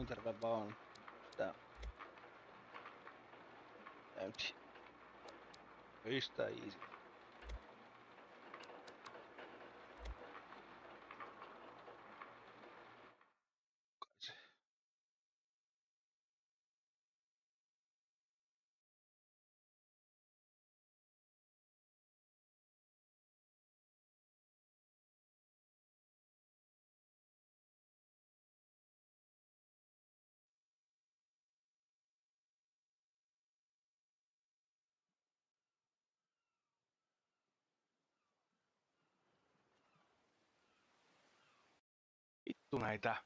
Internet vaan sitä empty. Ystä easy. Vittu näitä.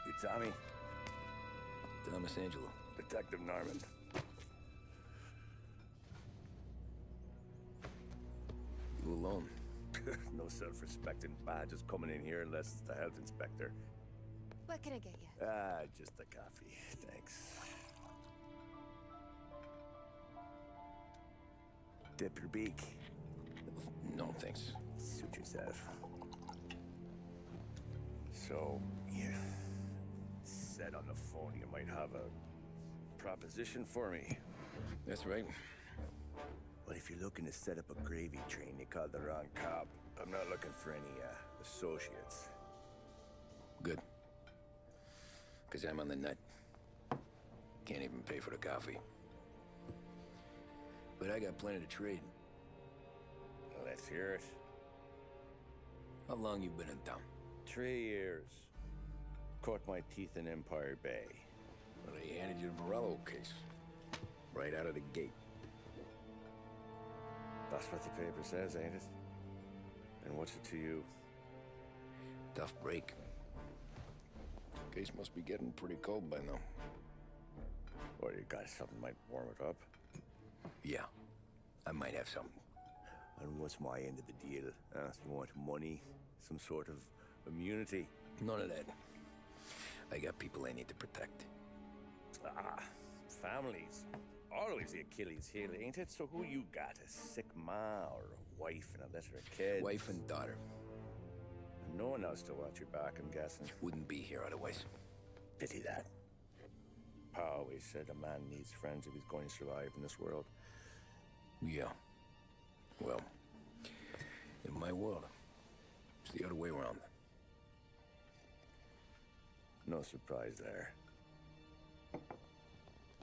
You Tommy? Thomas Angelo. Detective Norman. You alone? No self-respecting badges coming in here unless it's the health inspector. What can I get you? Just a coffee. Thanks. Dip your beak. No, thanks. Suit yourself. So, you said on the phone you might have a proposition for me. That's right. Well, if you're looking to set up a gravy train, you called the wrong cop. I'm not looking for any, associates. Good. Because I'm on the nut. Can't even pay for the coffee. But I got plenty to trade. Let's hear it. How long you been in town? 3 years. Caught my teeth in Empire Bay. Well, they handed you the Morello case. Right out of the gate. That's what the paper says, ain't it? And what's it to you? Tough break. Case must be getting pretty cold by now. Or you got something might warm it up? Yeah, I might have something. And what's my end of the deal? You want money? Some sort of immunity? None of that. I got people I need to protect. Ah, families. Always the Achilles heel, ain't it? So who you got? A sick ma or a wife and a litter of kids? Wife and daughter. No one else to watch your back, I'm guessing. Wouldn't be here otherwise. Pity that. Pa always said a man needs friends if he's going to survive in this world. Yeah. Well, in my world, it's the other way around. No surprise there.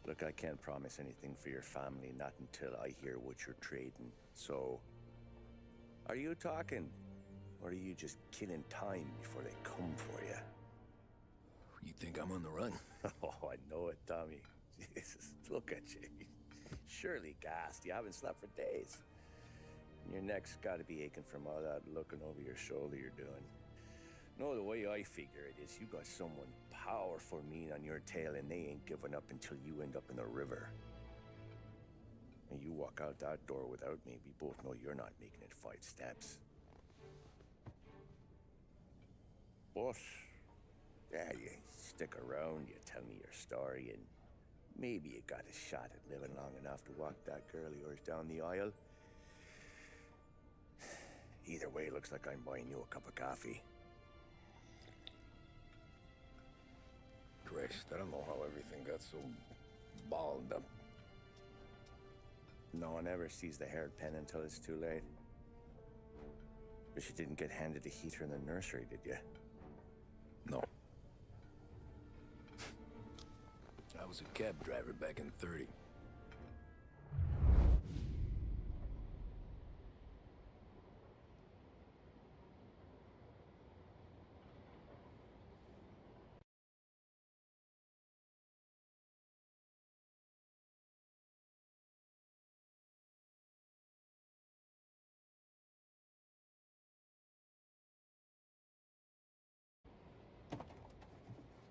Look, I can't promise anything for your family, not until I hear what you're trading. So, are you talking? Or are you just killing time before they come for you? You think I'm on the run? Oh, I know it, Tommy. Jesus, look at you. Surely gassed. You haven't slept for days. And your neck's got to be aching from all that looking over your shoulder you're doing. No, the way I figure it is you got someone powerful mean on your tail and they ain't giving up until you end up in the river. And you walk out that door without me, we both know you're not making it 5 steps. But, yeah, you stick around, you tell me your story, and maybe you got a shot at living long enough to walk that girl of yours down the aisle. Either way, looks like I'm buying you a cup of coffee. Christ, I don't know how everything got so balled up. No one ever sees the haired pen until it's too late. But you didn't get handed a heater in the nursery, did you? No. I was a cab driver back in '30.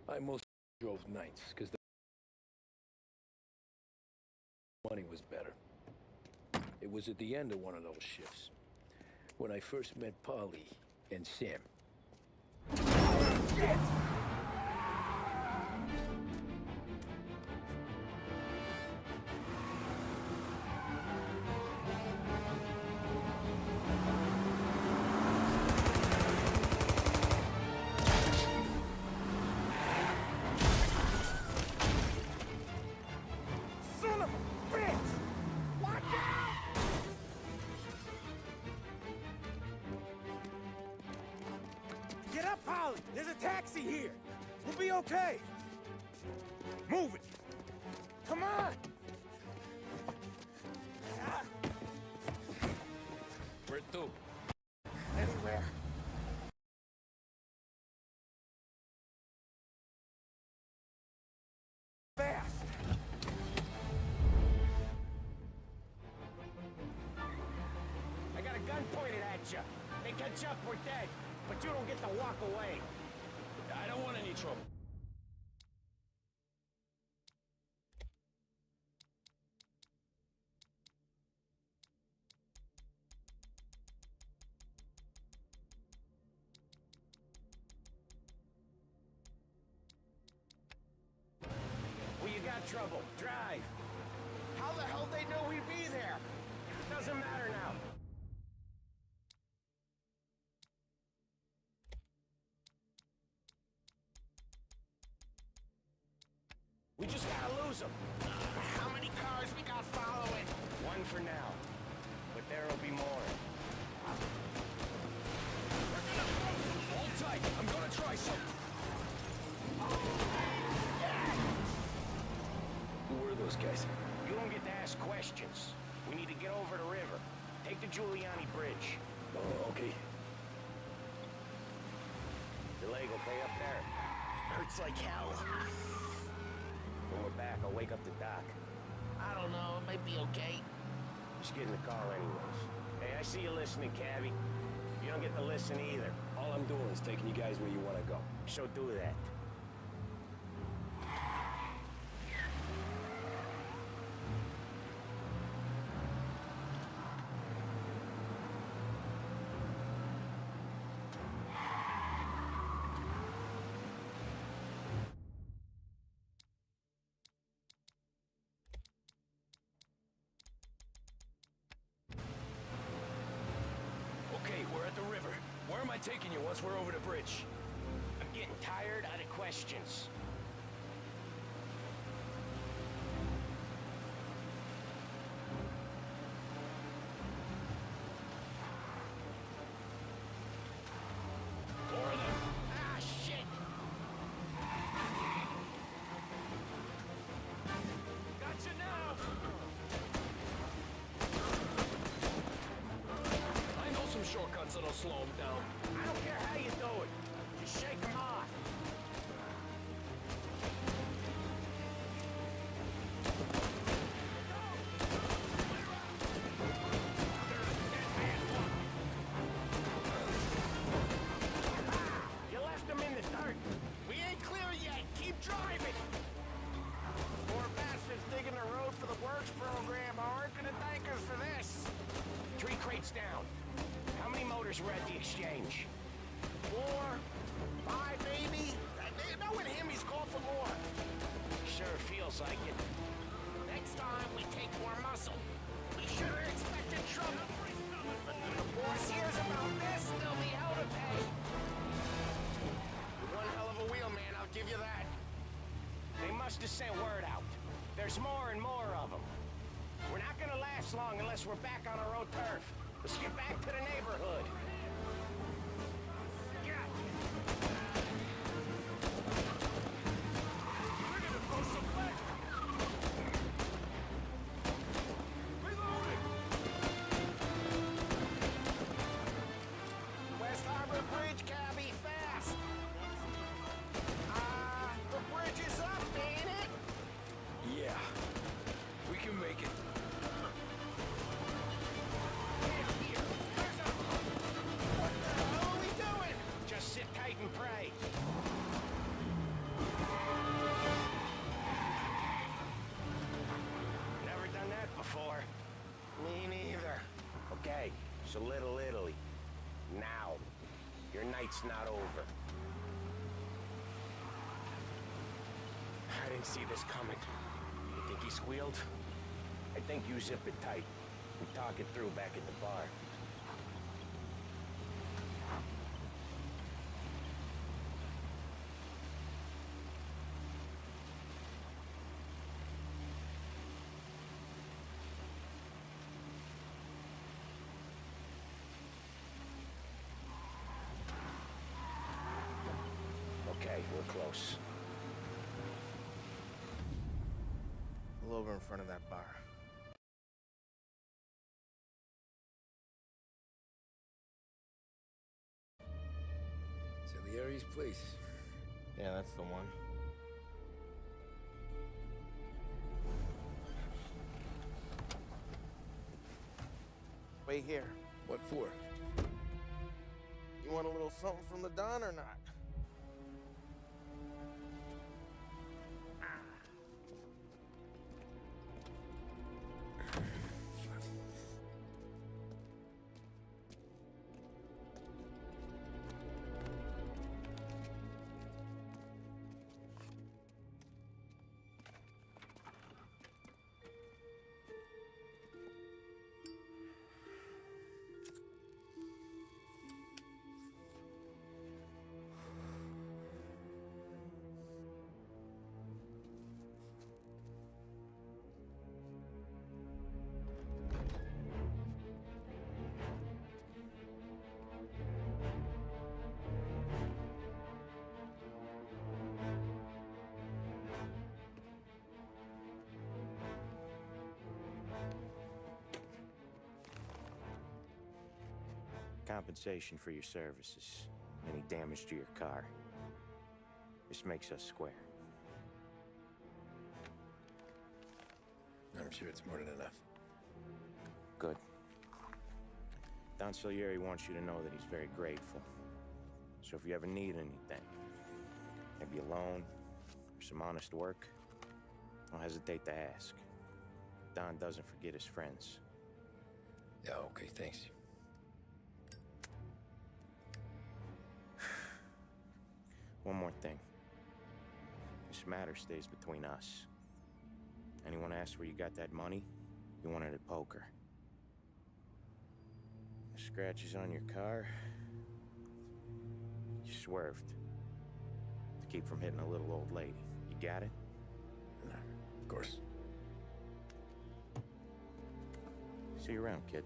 I mostly drove nights, because the money was better. It was at the end of one of those shifts, when I first met Polly and Sam. Shit! Get up, Polly! There's a taxi here! We'll be okay! Move it! Come on! Where to? Anywhere. Fast! I got a gun pointed at you. They catch up, we're dead. But you don't get to walk away. I don't want any trouble. Well, you got trouble. Drive. How the hell they know we'd be there? Doesn't matter now. We just gotta lose them. How many cars we got following? One for now. But there'll be more. Hold tight. I'm gonna try something. Who were those guys? You don't get to ask questions. We need to get over the river. Take the Giuliani Bridge. Oh, okay. Your leg okay up there? Hurts like hell. When we're back, I'll wake up the doc. I don't know, it might be okay. Just get in the car anyways. Hey, I see you listening, Cabby. You don't get to listen either. All I'm doing is taking you guys where you want to go. So do that. Okay, we're at the river. Where am I taking you once we're over the bridge? I'm getting tired out of questions. More of them. Ah, shit! Gotcha now! I know some shortcuts that'll slow them down. I don't care how you do it. Just shake them off. You left them in the dirt. We ain't clear yet. Keep driving. Poor bastards digging the road for the works program aren't gonna thank us for this. 3 crates down. How many motors were at the exchange? 4, 5, maybe. Knowing him, he's called for more. Sure feels like it. Next time, we take more muscle. We should have expected trouble. The boss hears about this, there'll be hell to pay. You're one hell of a wheelman, I'll give you that. They must have sent word out. There's more and more of them. We're not gonna last long unless we're back on our own turf. Let's get back to the neighborhood. West Harbor Bridge, cabby, fast. The bridge is up, ain't it? Yeah. We can make it. What the hell are we doing? Just sit tight and pray. Never done that before. Me neither. Okay, so Little Italy. Now. Your night's not over. I didn't see this coming. You think he squealed? I think you zip it tight and talk it through back at the bar. Okay, we're close. Pull over in front of that bar. Salieri's place. Yeah, that's the one. Wait here. What for? You want a little something from the Don or not? Compensation for your services. any damage to your car. This makes us square. I'm sure it's more than enough. Good. Don Salieri wants you to know that he's very grateful. So if you ever need anything, maybe a loan or some honest work, don't hesitate to ask. Don doesn't forget his friends. Yeah, okay, thanks. One more thing. This matter stays between us. Anyone asks where you got that money, you won it at poker. The scratches on your car, you swerved to keep from hitting a little old lady. You got it? Of course. See you around, kid.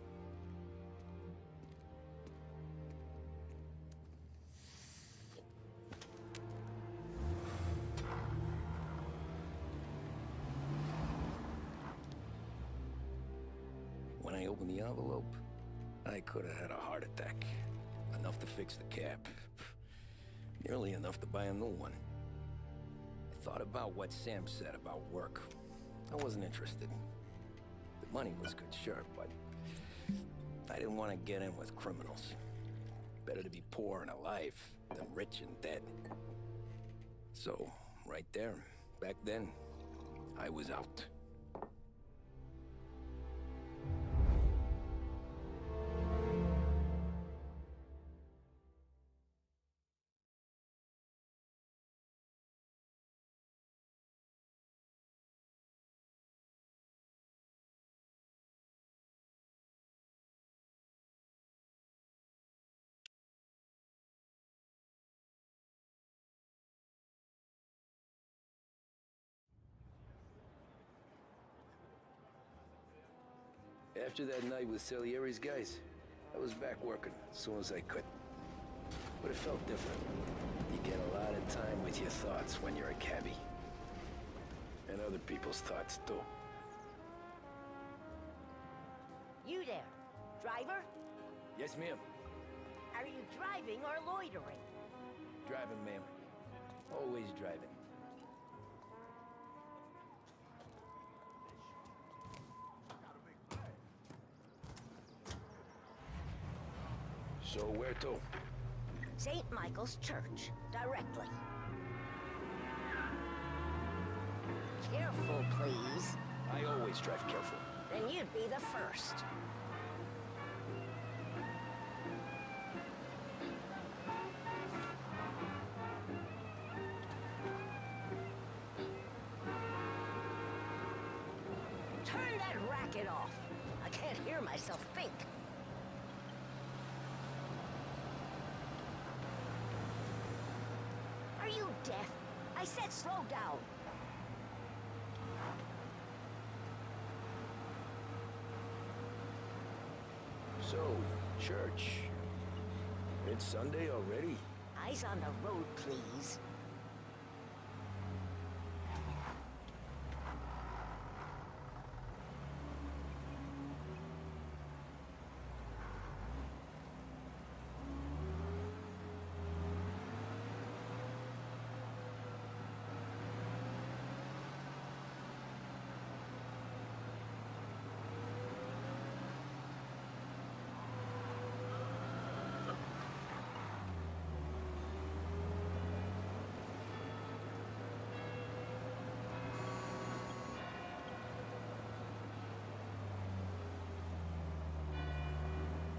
When I opened the envelope, I could have had a heart attack. Enough to fix the cap. Nearly enough to buy a new one. I thought about what Sam said about work. I wasn't interested. The money was good, sure, but I didn't want to get in with criminals. Better to be poor and alive than rich and dead. So, right there, back then, I was out. After that night with Salieri's guys, I was back working as soon as I could. But it felt different. You get a lot of time with your thoughts when you're a cabbie. And other people's thoughts, too. You there, driver? Yes, ma'am. Are you driving or loitering? Driving, ma'am. Always driving. So where to? St. Michael's Church, directly. Careful, please. I always drive careful. Then you'd be the first. Turn that racket off. I can't hear myself think. Are you deaf? I said slow down. So, church. It's Sunday already? Eyes on the road, please.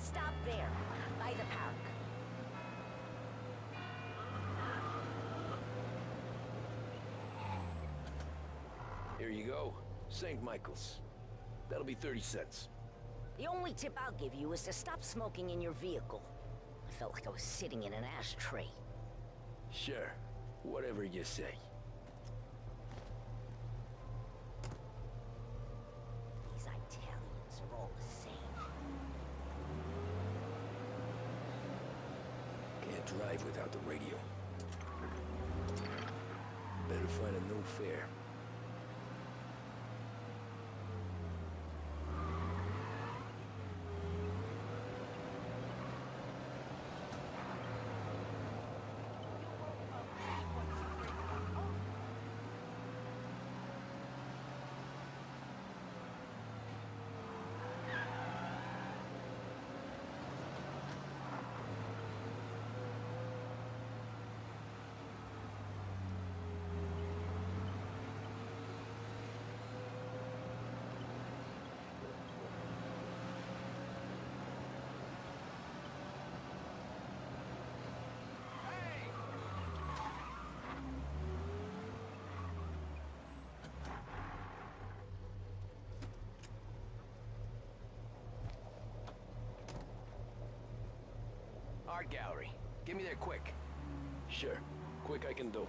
Stop there, by the park. Here you go. St. Michael's. That'll be 30 cents. The only tip I'll give you is to stop smoking in your vehicle. I felt like I was sitting in an ashtray. Sure. Whatever you say. These Italians are all the same. Can't drive without the radio. Better find a new fare. Art gallery. Get me there quick. Sure. Quick I can do.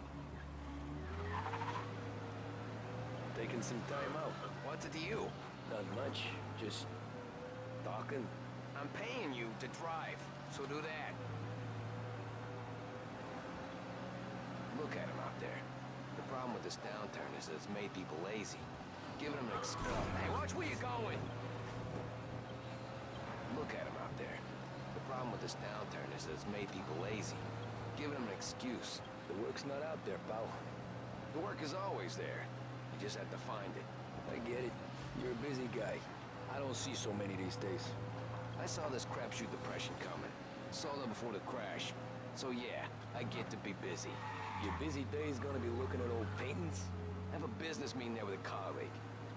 Taking some time out. What's it to you? Not much. Just talking. I'm paying you to drive, so do that. Look at him out there. The problem with this downturn is that it's made people lazy. Giving them an excuse. Hey, watch where you're going! Look at him out there. The problem with this downturn is that it's made people lazy. Giving them an excuse. The work's not out there, pal. The work is always there. You just have to find it. I get it. You're a busy guy. I don't see so many these days. I saw this crapshoot depression coming. Saw that before the crash. So yeah, I get to be busy. Your busy day's gonna be looking at old paintings? I have a business meeting there with a colleague.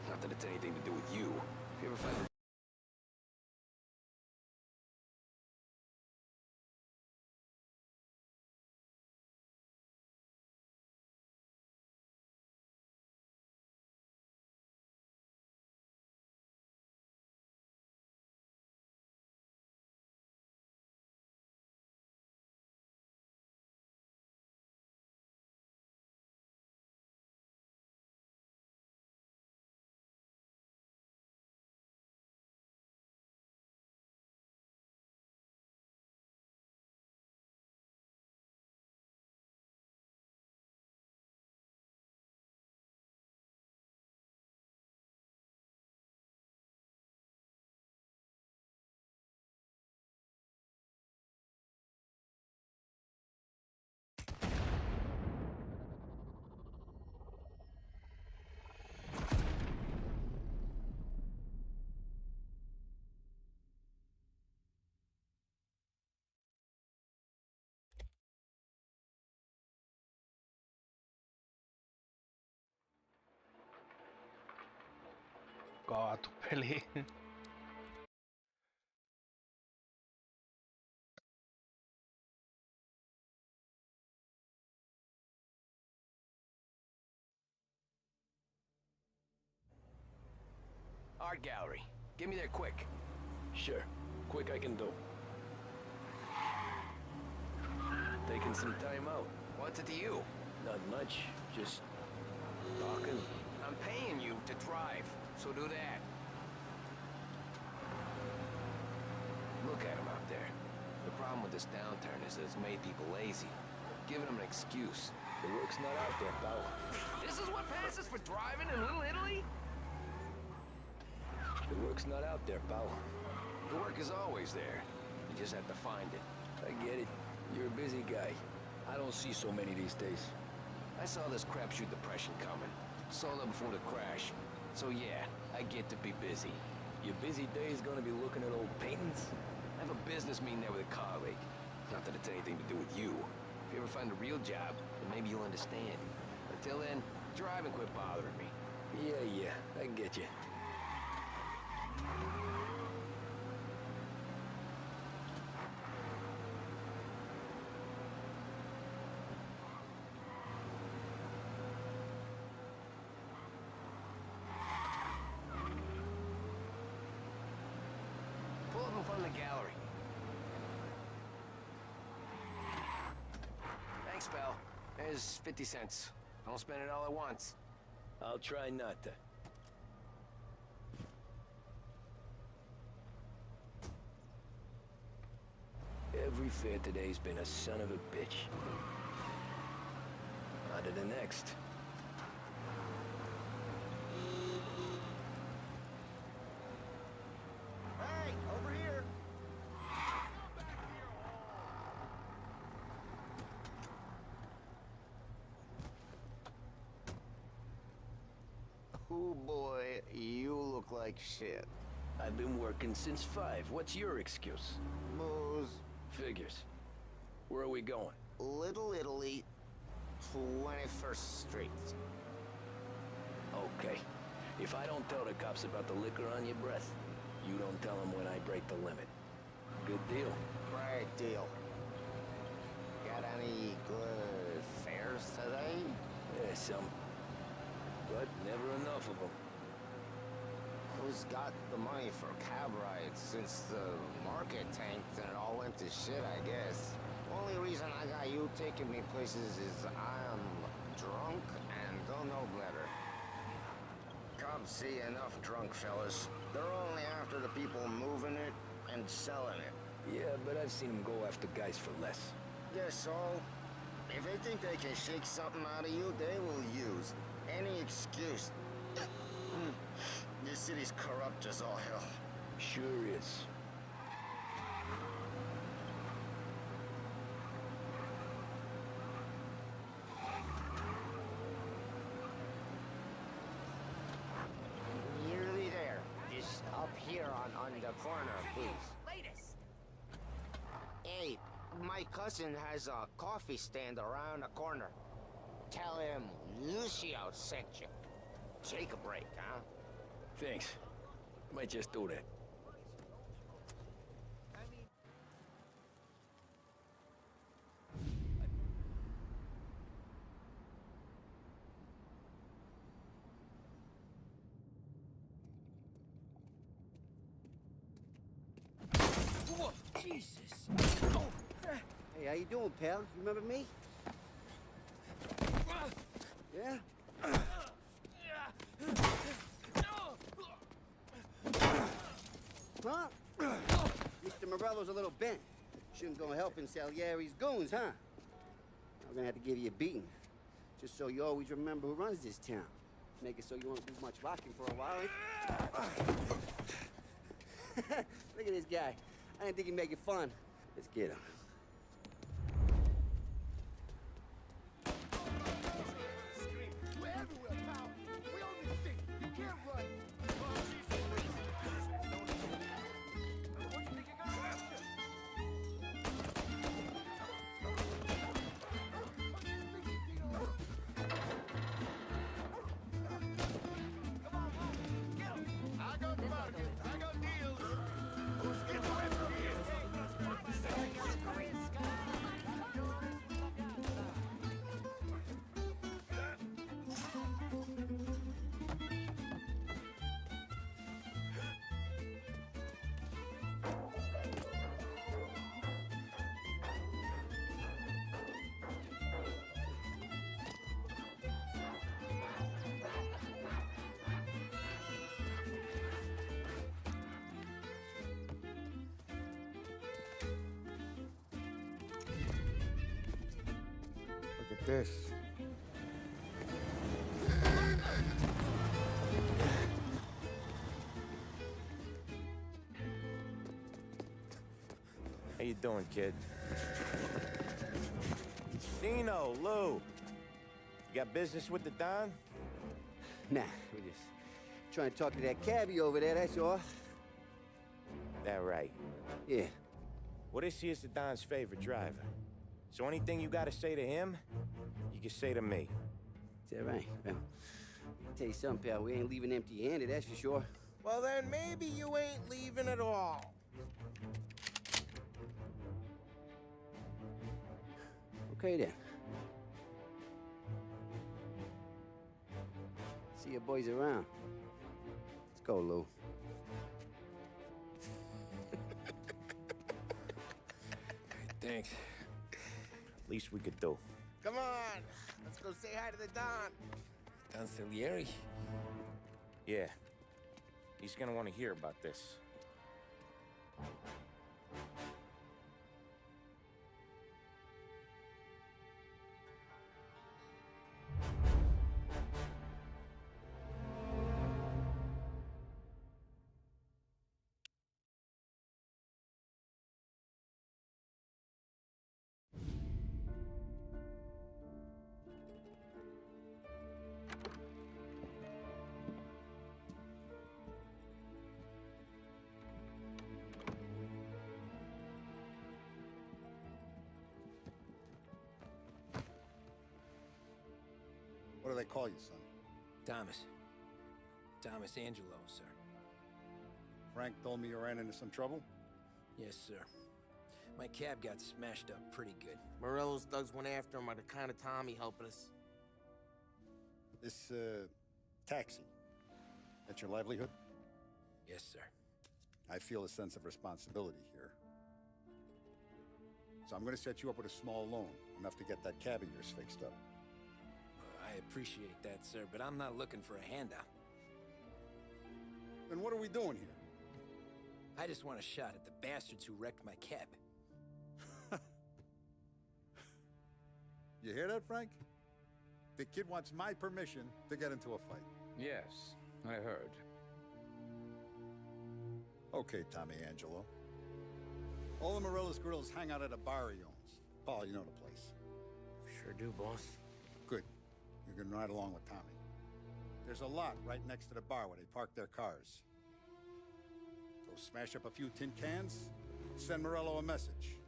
Not that it's anything to do with you. If you ever find Kaatupeli. art gallery. Get me there quick. Sure. Quick I can do. Taking some time out. What's it to you? Not much. Just talking. I'm paying you to drive, so do that. Look at him out there. The problem with this downturn is that it's made people lazy. Giving them an excuse. The work's not out there, pal. This is what passes for driving in Little Italy? The work's not out there, pal. The work is always there. You just have to find it. I get it. You're a busy guy. I don't see so many these days. I saw this crapshoot depression coming. Saw that before the crash. So yeah, I get to be busy. Your busy day's gonna be looking at old paintings? I have a business meeting there with a colleague. Not that it's anything to do with you. If you ever find a real job, then maybe you'll understand. Until then, drive and quit bothering me. Yeah, I get you. Pull up in front of the gallery. Thanks, pal. There's 50 cents. Don't spend it all at once. I'll try not to. Every fair today's been a son of a bitch. On to the next. Hey, over here! Oh boy, you look like shit. I've been working since 5. What's your excuse? Booze, Figures. Where are we going? Little Italy, 21st Street. Okay. If I don't tell the cops about the liquor on your breath, you don't tell them when I break the limit. Good deal. Great deal. Got any good fares today? Yeah, some. But never enough of them. who's got the money for cab rides since the market tanked and it all went to shit, I guess. Only reason I got you taking me places is I'm drunk and don't know better. Cops see enough drunk fellas. They're only after the people moving it and selling it. Yeah, but I've seen them go after guys for less. Yes, so if they think they can shake something out of you, they will use any excuse. This city's corrupt as all hell. Sure is. Nearly there. Just up here on the corner, please. Latest. Hey, my cousin has a coffee stand around the corner. Tell him Lucio sent you. Take a break, huh? Thanks. Might just do that. Jesus. Hey, how you doing, pal? You remember me? Yeah? Huh? Mr. Morello's a little bent. Shouldn't go helping Salieri's goons, huh? I'm gonna have to give you a beating. Just so you always remember who runs this town. Make it so you won't do much rocking for a while. Look at this guy. I didn't think he'd make it fun. Let's get him. We're everywhere, pal. We own this thing. You can't run. What do you think you're going after? Come on, move. Get him. I got market. I got deals. Get away from here. Look at this. How you doing, kid? Dino, Lou. You got business with the Don? Nah, we're just trying to talk to that cabbie over there, that's all. That right. Yeah. Well, this here's the Don's favorite driver. So anything you gotta say to him, you can say to me. Is that right? Well, I'll tell you something, pal. We ain't leaving empty-handed, that's for sure. Well, then maybe you ain't leaving at all. Okay, then. See your boys around. Let's go, Lou. Thanks. Least we could do. Come on. Let's go say hi to the Don. Don Salieri? Yeah. He's gonna want to hear about this. What do they call you, son? Thomas. Thomas Angelo, sir. Frank told me you ran into some trouble? Yes, sir. My cab got smashed up pretty good. Morello's thugs went after him by the kind of Tommy helping us. This, taxi. That's your livelihood? Yes, sir. I feel a sense of responsibility here. So I'm gonna set you up with a small loan, enough to get that cab of yours fixed up. I appreciate that, sir, but I'm not looking for a handout. Then what are we doing here? I just want a shot at the bastards who wrecked my cab. You hear that, Frank? The kid wants my permission to get into a fight. Yes, I heard. Okay, Tommy Angelo. All the Morello's girls hang out at a bar he owns. Paul, you know the place. Sure do, boss. Good. You can ride along with Tommy. There's a lot right next to the bar where they park their cars. Go smash up a few tin cans, send Morello a message.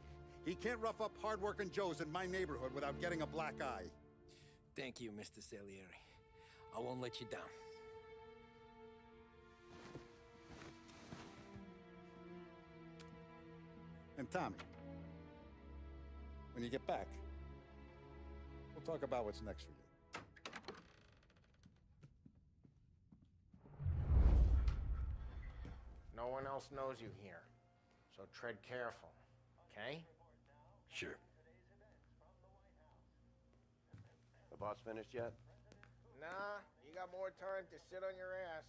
He can't rough up hard-working Joes in my neighborhood without getting a black eye. Thank you, Mr. Salieri. I won't let you down. And Tommy, when you get back, we'll talk about what's next for you. No one else knows you here, so tread careful, okay? Sure. The boss finished yet? Nah, you got more time to sit on your ass.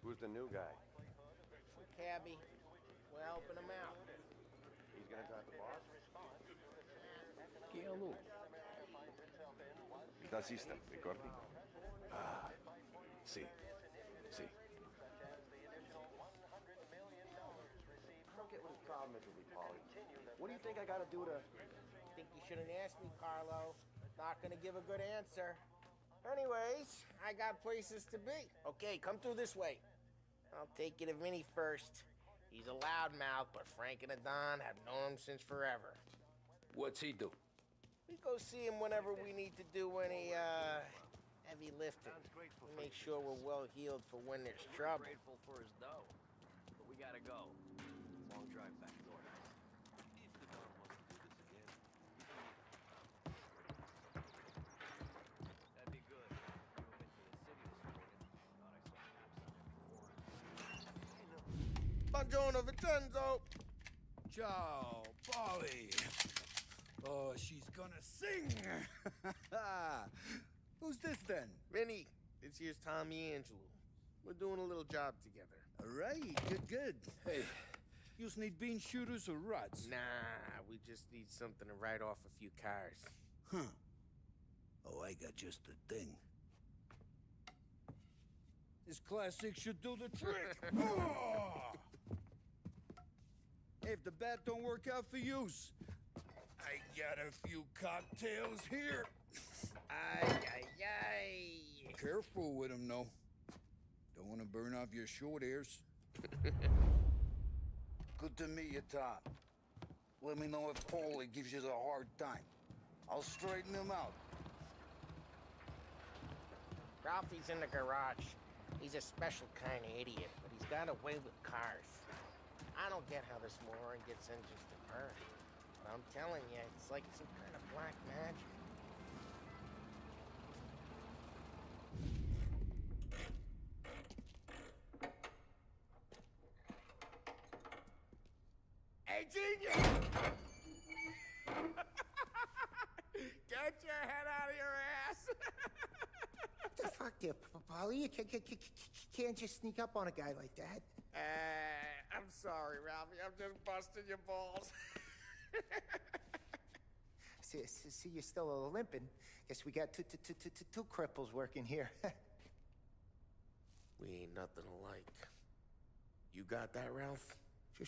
Who's the new guy? Some cabbie. We're helping him out. He's gonna drive the boss? ¿Qué habló? ¿Qué hiciste, Ricordi? Ah, sí. Sí. I don't get what his problem is with me, Paulie. What do you think I gotta do to... Think you shouldn't ask me, Carlo. Not gonna give a good answer. Anyways, I got places to be. Okay, come through this way. I'll take you to Vinny first. He's a loudmouth, but Frank and the Don have known him since forever. What's he do? We go see him whenever we need to do any, heavy lifting. Make sure we're well healed for when there's trouble. Grateful for his dough, but we gotta go. Long drive back north. That'd be good. Drove into the city this morning. Thought I saw maps on it before. Buongiorno, Vincenzo! Ciao, Polly. Oh, she's gonna sing. Who's this then? Vinny, this here's Tommy Angelo. We're doing a little job together. All right, good. Hey, you need bean shooters or rods? Nah, we just need something to write off a few cars. Huh. Oh, I got just the thing. This classic should do the trick. Oh! If the bat don't work out for yous, I got a few cocktails here. Ay. Careful with them, though. Don't want to burn off your short hairs. Good to meet you, Tom. Let me know if Paulie gives you a hard time. I'll straighten him out. Ralphie's in the garage. He's a special kind of idiot, but he's got a way with cars. I don't get how this moron gets engines to burn. But I'm telling you, it's like some kind of black magic. Hey, genius! Get your head out of your ass! What the fuck there, Polly? You can't just sneak up on a guy like that. I'm sorry, Ralphie. I'm just busting your balls. See, you're still limping. Guess we got two cripples working here. We ain't nothing alike. You got that, Ralph?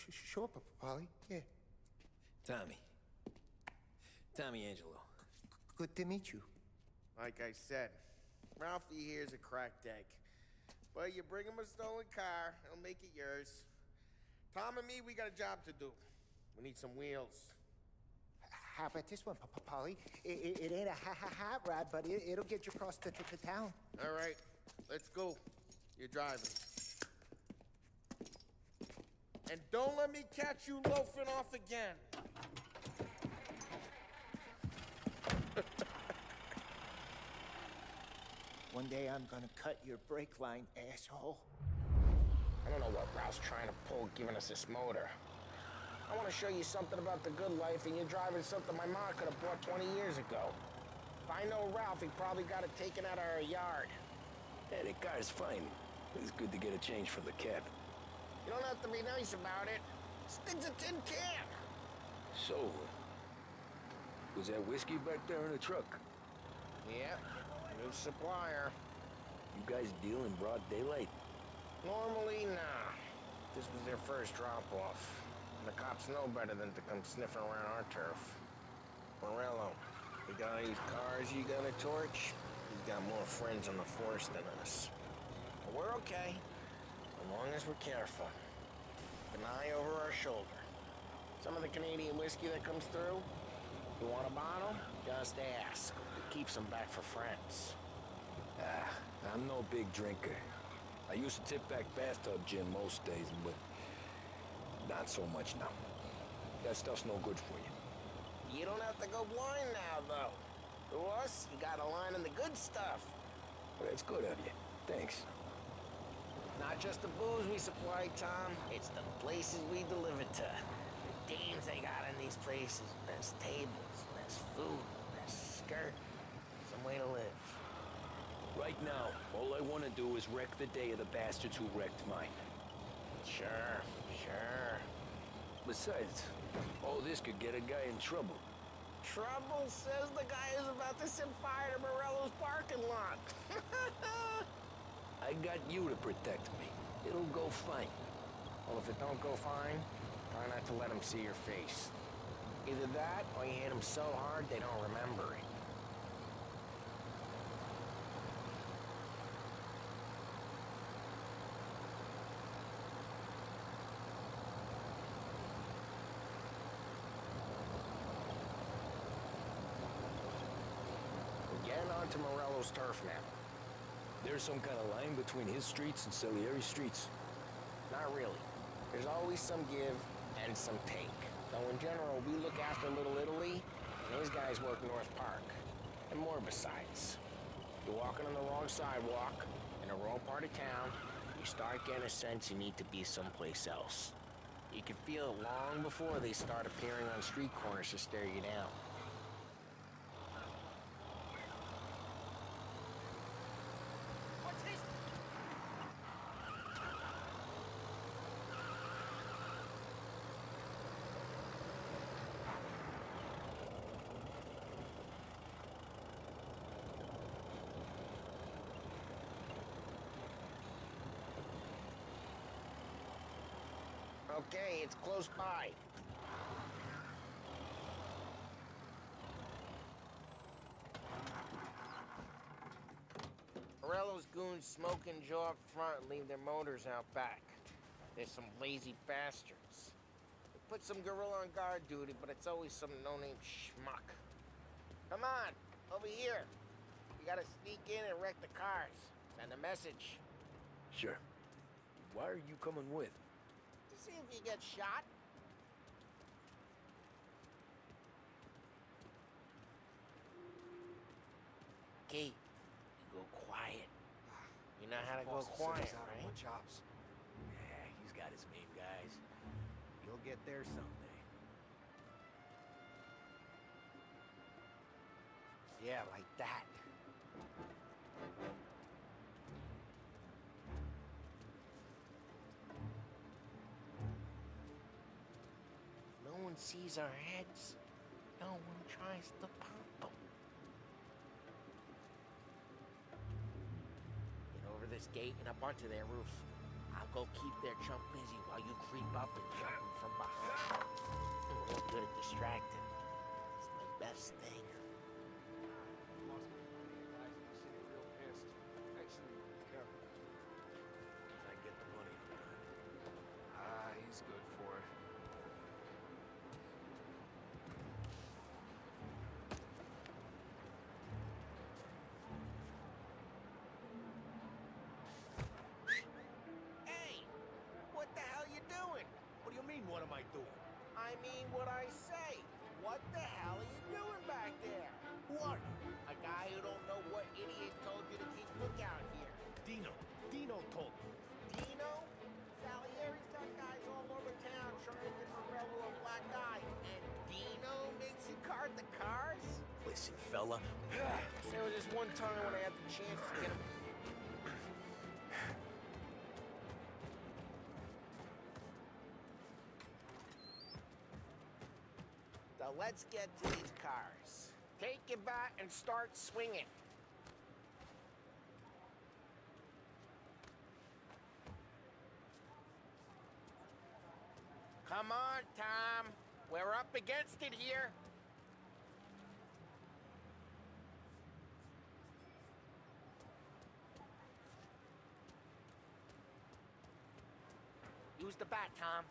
Sure, Polly. Yeah. Tommy Angelo. Good to meet you. Like I said, Ralphie here's a cracked egg. But you bring him a stolen car, he'll make it yours. Tom and me, we got a job to do. We need some wheels. How about this one, Polly? It ain't a hot rod, but it'll get you across to town. All right, let's go. You're driving. And don't let me catch you loafing off again. one day I'm gonna cut your brake line, asshole. I don't know what Ralph's trying to pull giving us this motor. I want to show you something about the good life, and you're driving something my mom could have bought 20 years ago. If I know Ralph, he probably got it taken out of our yard. Yeah, the car's fine. It's good to get a change for the cab. You don't have to be nice about it. This thing's a tin can. So, was that whiskey back there in the truck? Yeah, new supplier. You guys deal in broad daylight? Normally, nah. This was their first drop-off. The cops know better than to come sniffing around our turf. Morello, the guy whose cars you gonna torch, he's got more friends on the force than us. But we're okay, as long as we're careful. Keep an eye over our shoulder. Some of the Canadian whiskey that comes through, you want a bottle? Just ask. It keeps them back for friends. I'm no big drinker. I used to tip back bathtub gin most days, but not so much now. That stuff's no good for you. You don't have to go blind now, though. To us, you got a line in the good stuff. Well, it's good of you. Thanks. Not just the booze we supply, Tom. It's the places we deliver to. The dames they got in these places. There's tables, there's food, there's skirt. Some way to live. Right now, all I want to do is wreck the day of the bastards who wrecked mine. Sure. Besides, all this could get a guy in trouble. Trouble says the guy is about to set fire to Morello's parking lot. I got you to protect me. It'll go fine. Well, if it don't go fine, try not to let them see your face. Either that, or you hit them so hard they don't remember it. Getting onto Morello's turf now. There's some kind of line between his streets and Salieri's streets. Not really. There's always some give and some take. Though in general, we look after Little Italy, and his guys work North Park. And more besides. You're walking on the wrong sidewalk, in the wrong part of town, you start getting a sense you need to be someplace else. You can feel it long before they start appearing on street corners to stare you down. Okay, it's close by. Morello's goons smoke and jaw up front and leave their motors out back. They're some lazy bastards. They put some gorilla on guard duty, but it's always some no-name schmuck. Come on, over here. You gotta sneak in and wreck the cars. Send a message. Sure. Why are you coming with? To see if you get shot. Okay, you go quiet. You know how to go quiet, right? Chops. Yeah, he's got his main guys. You'll get there someday. Yeah, like that. No one sees our heads. No one tries to pop them. Get over this gate and up onto their roof. I'll go keep their chump busy while you creep up and jump them from behind. I'm real good at distracting. It's my best thing. He's good for it. Hey! What the hell you doing? What do you mean, what am I doing? I mean what I say. What the hell are you doing back there? Who are you? A guy who don't know what idiot told you to keep lookout here. Dino told me. Dino? Salieri's got guys all over town trying to get Morello a black eye. And Dino makes you guard the cars? Listen, fella. There was this one time when I had the chance to get him. So let's get to these cars. Take your bat and start swinging. Come on, Tom. We're up against it here. Use the bat, Tom.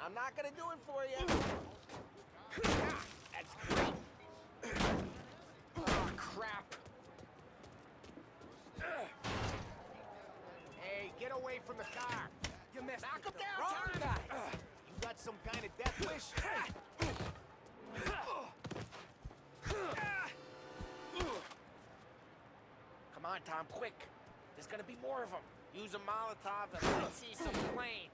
I'm not gonna do it for you. Ah, that's great. Oh, crap. Hey, get away from the car. You messed Knock with him the down, wrong Tom. guy. You got some kind of death wish? Come on, Tom, quick. There's gonna be more of them. Use a Molotov and let's see some flames.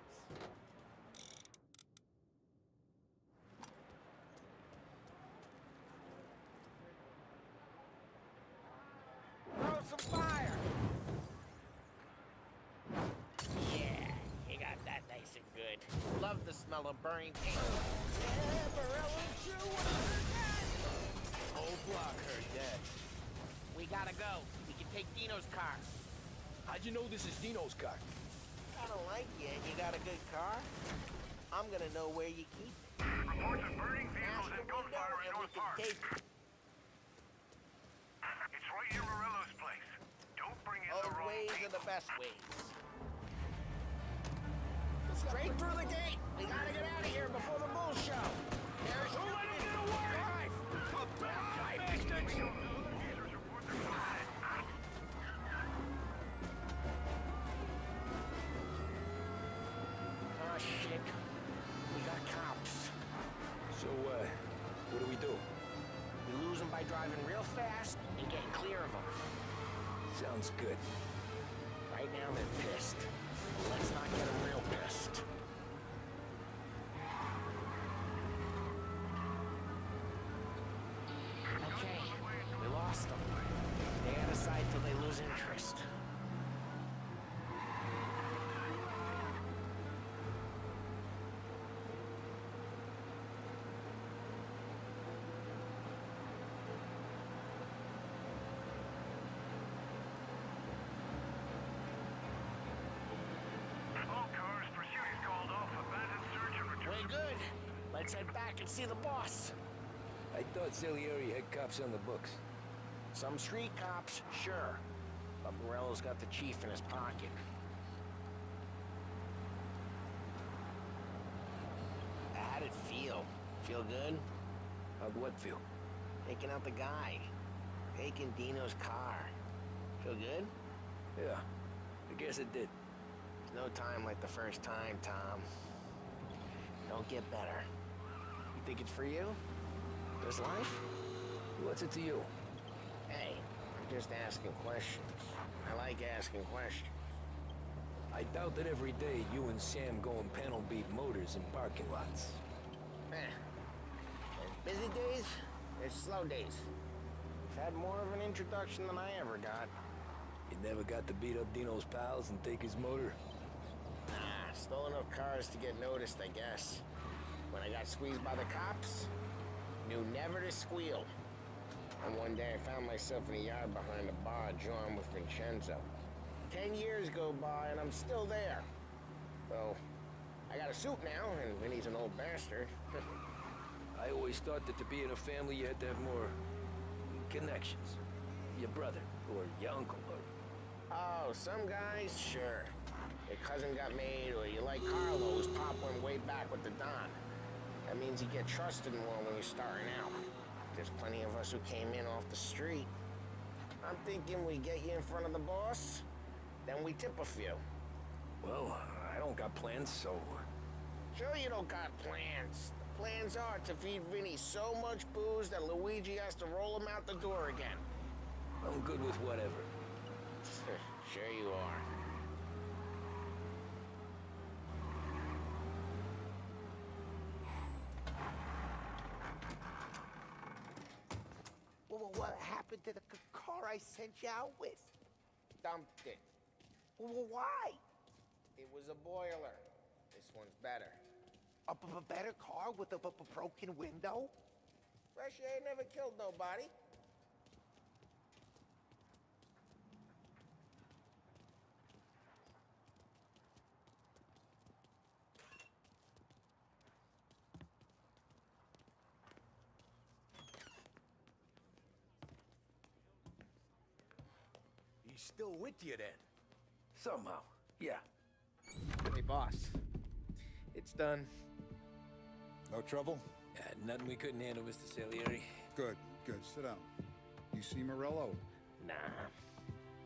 Throw some fire. Yeah, you got that nice and good. Love the smell of burning paint. Yeah, Morello Jew, Whole block heard that. we gotta go. We can take Dino's car. How'd you know this is Dino's car? I don't like you and you got a good car. I'm gonna know where you keep it. Reports of burning vehicles Smash and the window gunfire in and we North can Park. take it. It's right near Morello's place. Don't bring in the Old wrong ways people. are the best ways. Straight through the gate. We gotta get out of here before the bull show. There's Don't let him get away! Drive. Users report their contact. Oh, shit. We got cops. So, what do we do? We lose them by driving real fast and getting clear of them. Sounds good. Right now they're pissed. Let's not get them real pissed. Okay, we lost them. Stay out of sight till they lose interest. All cars, pursuit is called off. Abandoned search and return. Way good. Let's head back and see the boss. I thought Salieri had cops on the books. Some street cops, sure. But Morello's got the chief in his pocket. How'd it feel? Feel good? How'd what feel? Taking out the guy. Taking Dino's car. Feel good? Yeah, I guess it did. There's no time like the first time, Tom. Don't get better. You think it's for you? This life? What's it to you? Hey, I'm just asking questions. I like asking questions. I doubt that every day you and Sam go and panel beat motors in parking lots. There's busy days, there's slow days. I've had more of an introduction than I ever got. You never got to beat up Dino's pals and take his motor? Nah, stole enough cars to get noticed, I guess. When I got squeezed by the cops, knew never to squeal. And one day I found myself in a yard behind a bar drawn with Vincenzo. 10 years go by and I'm still there. Well, I got a suit now, and Vinny's an old bastard. I always thought that to be in a family you had to have more connections. Your brother, or your uncle, or... Oh, some guys, sure. Your cousin got made, or you like Carlo, whose pop went way back with the Don. That means you get trusted more when you're starting out. There's plenty of us who came in off the street. I'm thinking we get you in front of the boss, then we tip a few. Well, I don't got plans, so... Sure you don't got plans. The plans are to feed Vinny so much booze that Luigi has to roll him out the door again. I'm good with whatever. Sure you are. Well, what happened to the car I sent you out with? Dumped it. Well, why? It was a boiler. This one's better. A better car with a broken window? Fresh air never killed nobody. He's still with you then? Somehow, yeah. Hey, boss. It's done. No trouble? Nothing we couldn't handle, Mr. Salieri. Good, good. Sit down. You see Morello? Nah.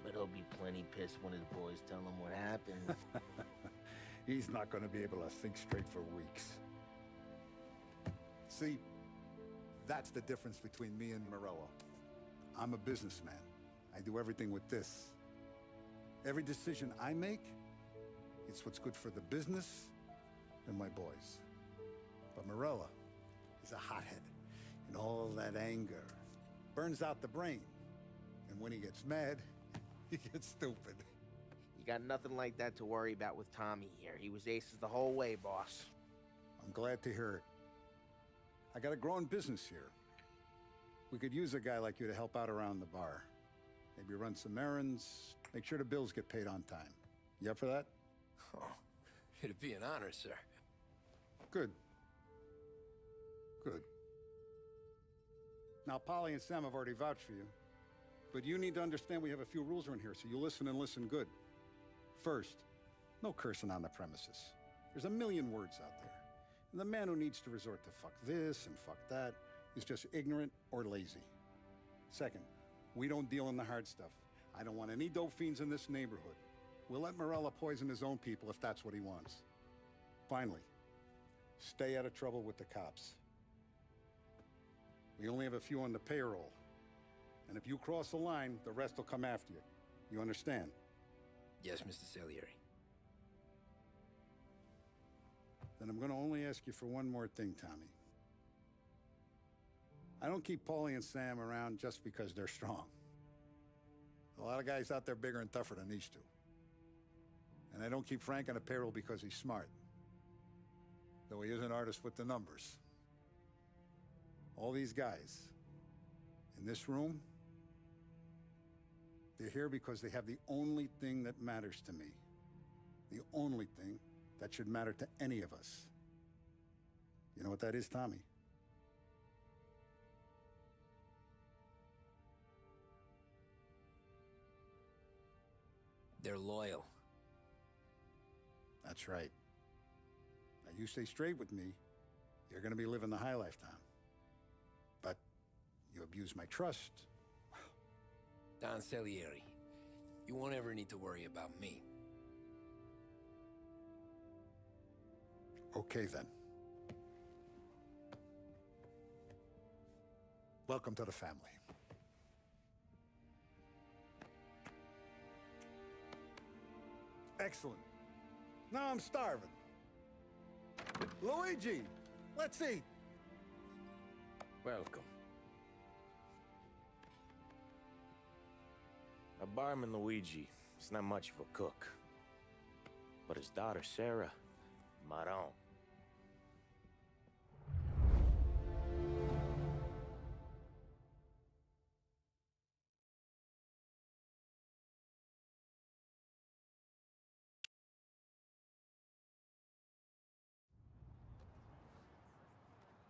But he'll be plenty pissed when his boys tell him what happened. He's not going to be able to think straight for weeks. See, that's the difference between me and Morello. I'm a businessman. I do everything with this. Every decision I make, it's what's good for the business and my boys. But Morella is a hothead, and all that anger burns out the brain. And when he gets mad, he gets stupid. You got nothing like that to worry about with Tommy here. He was aces the whole way, boss. I'm glad to hear it. I got a growing business here. We could use a guy like you to help out around the bar. Maybe run some errands, make sure the bills get paid on time. You up for that? Oh, it'd be an honor, sir. Good. Good. Now, Polly and Sam have already vouched for you. But you need to understand we have a few rules around here, so you listen and listen good. First, no cursing on the premises. There's a million words out there. And the man who needs to resort to fuck this and fuck that is just ignorant or lazy. Second, we don't deal in the hard stuff. I don't want any dope fiends in this neighborhood. We'll let Morella poison his own people if that's what he wants. Finally, stay out of trouble with the cops. We only have a few on the payroll. And if you cross the line, the rest will come after you. You understand? Yes, Mr. Salieri. Then I'm going to only ask you for one more thing, Tommy. I don't keep Paulie and Sam around just because they're strong. A lot of guys out there bigger and tougher than these two. And I don't keep Frank on the payroll because he's smart. Though he is an artist with the numbers. All these guys in this room, they're here because they have the only thing that matters to me. The only thing that should matter to any of us. You know what that is, Tommy? They're loyal. That's right. Now, you stay straight with me, you're gonna be living the high life, Tom. But you abuse my trust. Don Salieri, you won't ever need to worry about me. Okay, then. Welcome to the family. Excellent. Now I'm starving. Luigi, let's eat. Welcome. A barman Luigi is not much of a cook. But his daughter Sarah, Maron.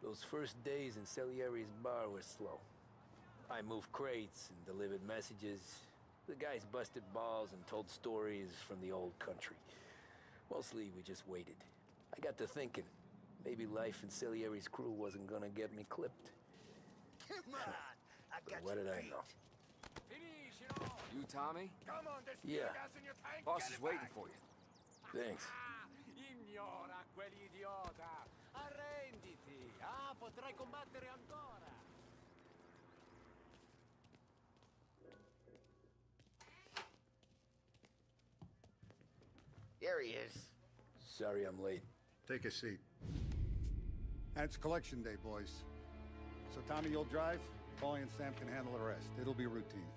Those first days in Salieri's bar were slow. I moved crates and delivered messages. The guys busted balls and told stories from the old country. Mostly, we just waited. I got to thinking, maybe life in Salieri's crew wasn't gonna get me clipped. Come on, I got What you did I beat. know? You, Tommy? Come on, there's Yeah. gas in your tank. Boss Get is it waiting back. for you. Thanks. Ignora quell'idiota! Arrenditi! Ah, potrai combattere ancora! There he is. Sorry I'm late. Take a seat. And it's collection day, boys. So Tommy, you'll drive. Paulie and Sam can handle the rest. It'll be routine.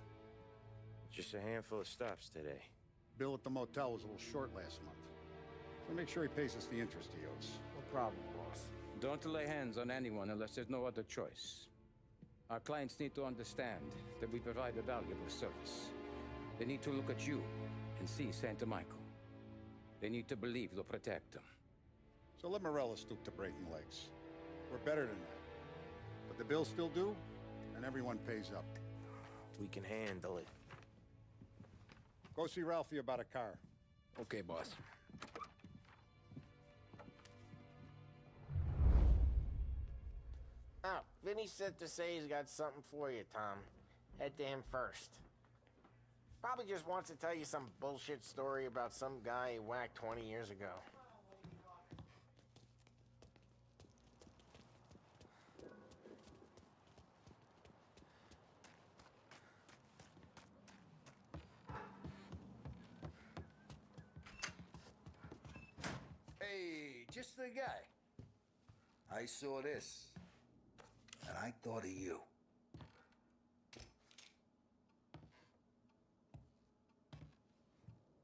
Just a handful of stops today. Bill at the motel was a little short last month. So make sure he pays us the interest he owes. No problem, boss. Don't lay hands on anyone unless there's no other choice. Our clients need to understand that we provide a valuable service. They need to look at you and see Santa Michael. They need to believe you'll protect them. So let Morella stoop to breaking legs. We're better than that. But the bill's still due, and everyone pays up. We can handle it. Go see Ralphie about a car. Okay, boss. Oh, Vinny said to say he's got something for you, Tom. Head to him first. Probably just wants to tell you some bullshit story about some guy he whacked 20 years ago. Hey, just the guy. I saw this, and I thought of you.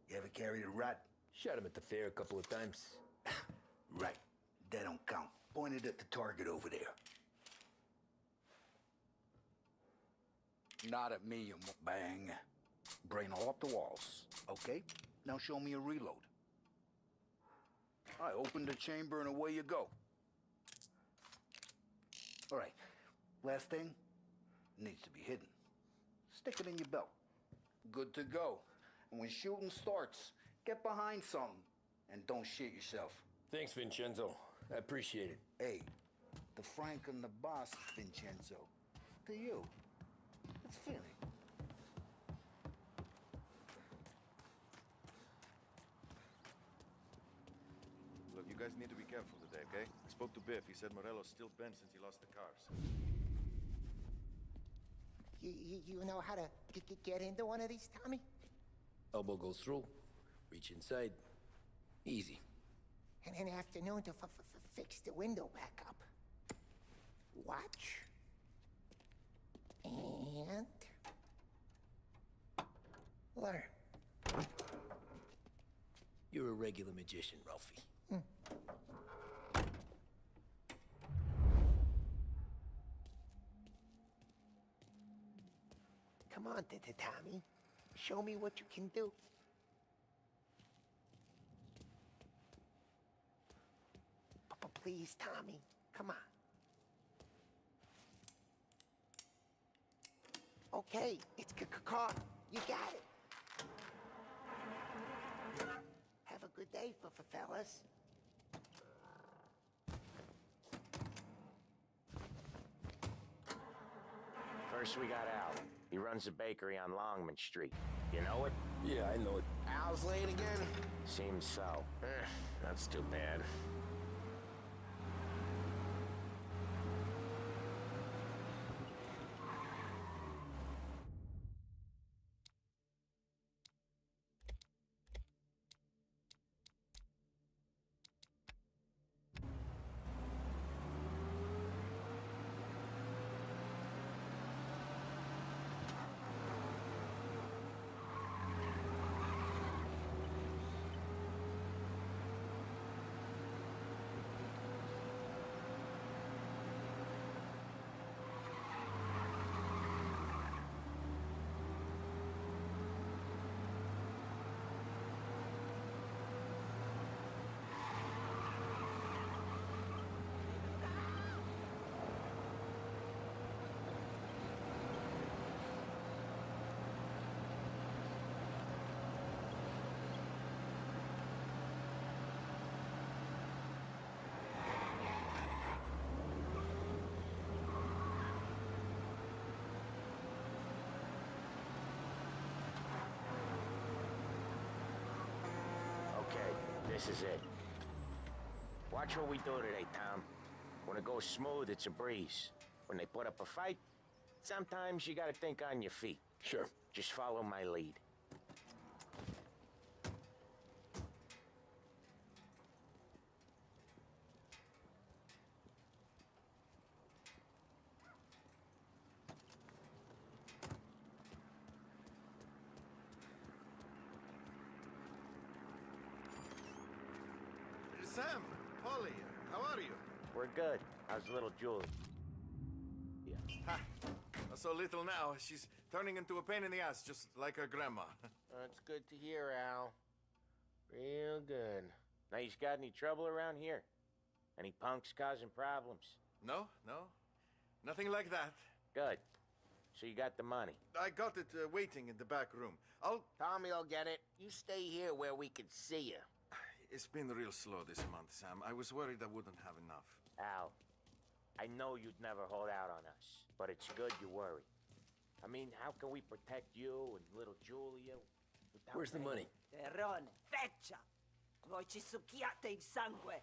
You ever carried a rat? Shot him at the fair a couple of times. Right. That don't count. Pointed at the target over there. Not at me, you bang. Brain all up the walls. Okay? Now show me a reload. I opened the chamber and away you go. All right. Last thing needs to be hidden. Stick it in your belt. Good to go. And when shooting starts, get behind something and don't shit yourself. Thanks, Vincenzo. I appreciate it. Hey, the Frank and the boss, Vincenzo. To you. It's Vinny. Look, you guys need to be careful today, okay? I spoke to Biff. He said Morello's still bent since he lost the cars. You know how to get into one of these, Tommy? Elbow goes through. Reach inside. Easy. And an afternoon to fix the window back up. Watch. And... learn. You're a regular magician, Ralphie. Come on, Tommy. Show me what you can do. Please, Tommy. Come on. Okay, it's caught. You got it. Have a good day, fellas. First we got Al. He runs a bakery on Longman Street. You know it? Yeah, I know it. Al's late again? Seems so. That's too bad. This is it. Watch what we do today, Tom. When it goes smooth, it's a breeze. When they put up a fight, sometimes you gotta think on your feet. Sure. Just follow my lead. Sam, Polly, how are you? We're good. How's little Julie? Ha! So little now, she's turning into a pain in the ass, just like her grandma. That's good to hear, Al. Real good. Now, you got any trouble around here? Any punks causing problems? No, no. Nothing like that. Good. So you got the money? I got it waiting in the back room. Tommy will get it. You stay here where we can see you. It's been real slow this month, Sam. I was worried I wouldn't have enough. Al, I know you'd never hold out on us, but it's good you worry. I mean, how can we protect you and little Julia without Where's the money? Terrone, feccia! Voi ci succhiate il sangue!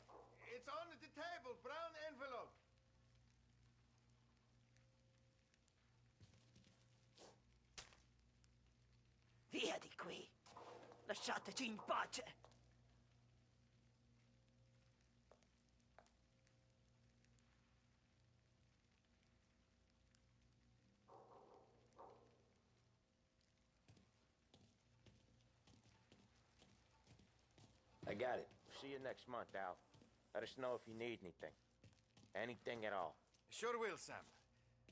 It's on the table, brown envelope. Via di qui! Lasciateci in pace! I got it. See you next month, Al. Let us know if you need anything. Anything at all. Sure will, Sam.